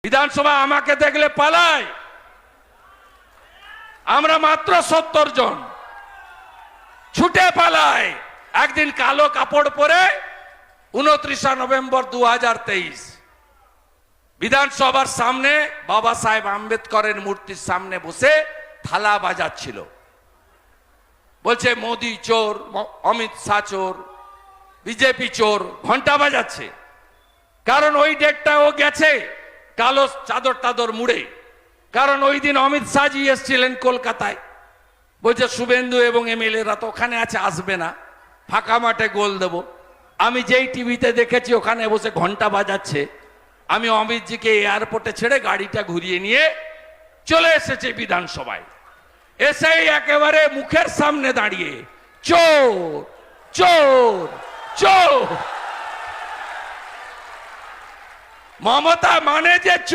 বিধানসভা আমাকে দেখলে পালায়। আমরা মাত্র 70 জন ছুটে পালায়। একদিন কালো কাপড় পরে 29 নভেম্বর 2023 বিধানসভার সামনে বাবা সাহেব আম্বেদকরের মূর্তির সামনে বসে থালা বাজাচ্ছিল, বলছে মোদি চোর, অমিত শাহ চোর, বিজেপি চোর, ঘন্টা বাজাচ্ছে। কারণ ওই ডেটটা ও গেছে কালো চাদর টাদর মুড়ে। কারণ ওই দিন অমিত শাহজি এসেছিলেন কলকাতায়, বলছে শুভেন্দু এবং এমএলএরা তো ওখানে আছে, আসবে না, ফাঁকা মাঠে গোল দেব। আমি যেই টিভিতে দেখেছি ওখানে বসে ঘন্টা বাজাচ্ছে। আমি অমিতজিকে এয়ারপোর্টে ছেড়ে গাড়িটা ঘুরিয়ে নিয়ে চলে এসেছে বিধানসভায়। এসেই একেবারে মুখের সামনে দাঁড়িয়ে চোর চোর চোর। মমতা মানে যে